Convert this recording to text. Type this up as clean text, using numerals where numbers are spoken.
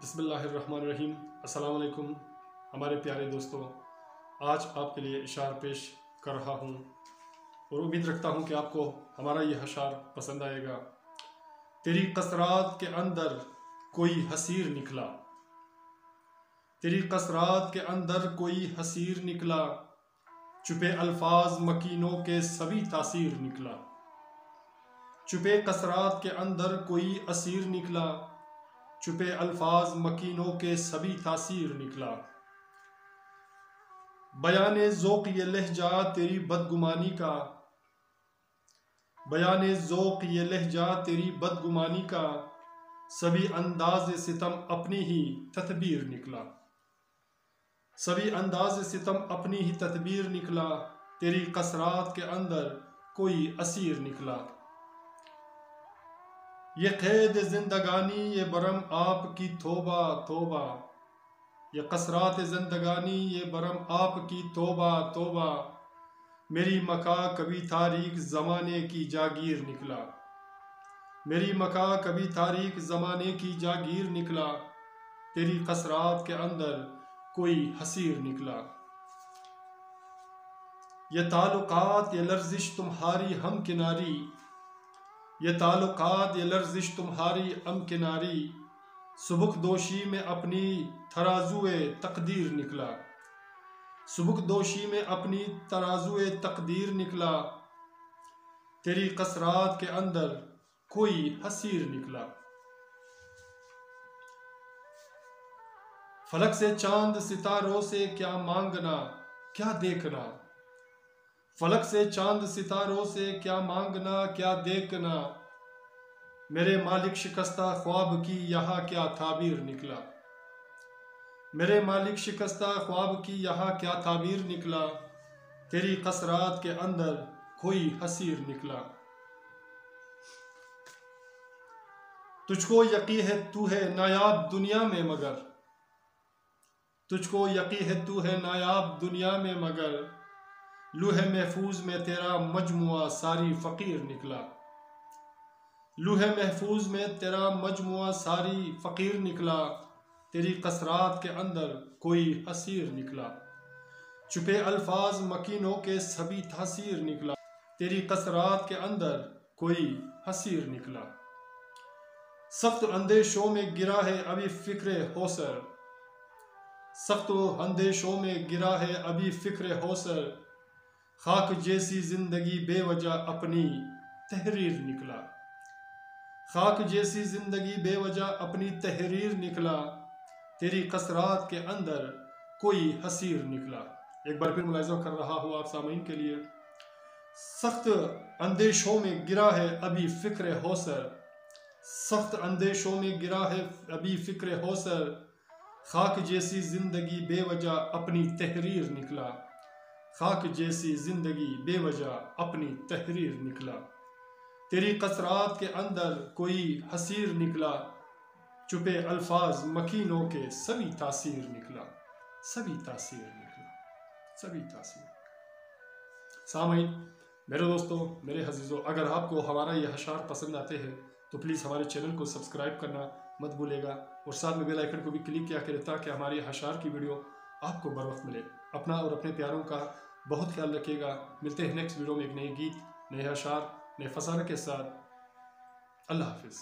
बिस्मिल्लाहिर्रहमानिर्रहीम। अस्सलाम वालेकुम हमारे प्यारे दोस्तों, आज आपके लिए इशार पेश कर रहा हूँ और उम्मीद रखता हूँ कि आपको हमारा ये अशार पसंद आएगा। तेरी कसरात के अंदर कोई हसीर निकला, तेरी कसरात के अंदर कोई हसीर निकला, चुपे अल्फाज मकीनों के सभी तासीर निकला। चुपे कसरात के अंदर कोई असीर निकला, चुपे अल्फाज मकीनों के सभी तासीर निकला। बयाने ज़ौक़ ये लहजा तेरी बदगुमानी का, बयाने ज़ौक़ ये लहजा तेरी बदगुमानी का, सभी अंदाज़ सितम अपनी ही तदबीर निकला। सभी अंदाज़ सितम अपनी ही तदबीर निकला, तेरी कसरात के अंदर कोई असीर निकला। ये क़ैद ज़िंदगानी ये बरम आपकी तौबा तौबा, ये कसरात ज़िंदगानी ये बरम आपकी तौबा तौबा, मेरी मका कभी तारीक ज़माने की जागीर निकला। मेरी मका कभी तारीक ज़माने की जागीर निकला, तेरी कसरात के अंदर कोई हसीर निकला। ये ताल्लुकात ये लर्जिश तुम्हारी हम किनारी, ये ताल्लुकात ये लर्जिश तुम्हारी हम किनारी, सुबुक दोशी में अपनी तराजुए तकदीर निकला। सुबुक दोशी में अपनी तराजुए तकदीर निकला, तेरी कसरात के अंदर कोई हसीर निकला। फलक से चांद सितारों से क्या मांगना क्या देखना, फलक से चांद सितारों से क्या मांगना क्या देखना, मेरे मालिक शिकस्ता ख्वाब की यहाँ क्या ताबीर निकला। मेरे मालिक शिकस्ता ख्वाब की यहाँ क्या ताबीर निकला, तेरी कसरात के अंदर कोई हसीर निकला। तुझको यकीन है तू है नायाब दुनिया में मगर, तुझको यकीन है तू है नायाब दुनिया में मगर, लूहे महफूज में तेरा मजमुआ सारी फ़कीर निकला। लूहे महफूज में तेरा मजमुआ सारी फ़कीर निकला, तेरी कसरात के अंदर कोई हसीर निकला। चुपे अल्फाज मकीनों के सभी तासीर निकला, तेरी कसरात के अंदर कोई हसीर निकला। सख्त अंदेशों में गिरा है अभी फ़िक्र होसर, सख्त अंदेशों में गिरा है अभी फ़िक्र होसर, खाक जैसी जिंदगी बेवजह अपनी तहरीर निकला। खाक जैसी जिंदगी बेवजह अपनी तहरीर निकला, तेरी कसरात के अंदर कोई हसीर निकला। एक बार फिर मुलाहिज़ा कर रहा हूँ आप सामीन के लिए। सख्त अंदेशों में गिरा है अभी फ़िक्र होसर, सख्त अंदेशों में गिरा है अभी फ़िक्र होसर, खाक जैसी जिंदगी बेवजह अपनी तहरीर निकला। खाक जैसी जिंदगी बेवजह अपनी तहरीर निकला, तेरी कसरात के अंदर कोई हसीर निकला, चुपे अल्फाज मकीनों के सभी तासीर निकला। सभी तासीर निकला, सभी तासीर। सामीन, मेरे दोस्तों, मेरे अजीज़ों, अगर आपको हमारा यह अशार पसंद आते हैं तो प्लीज़ हमारे चैनल को सब्सक्राइब करना मत भूलेगा और साथ में बेल आइकन को भी क्लिक किया करें ताकि हमारी अशार की वीडियो आपको बर वक्त मिले। अपना और अपने प्यारों का बहुत ख्याल रखिएगा। मिलते हैं नेक्स्ट वीडियो में एक नए गीत, नए अशार, नए फसाने के साथ। अल्लाह हाफिज़।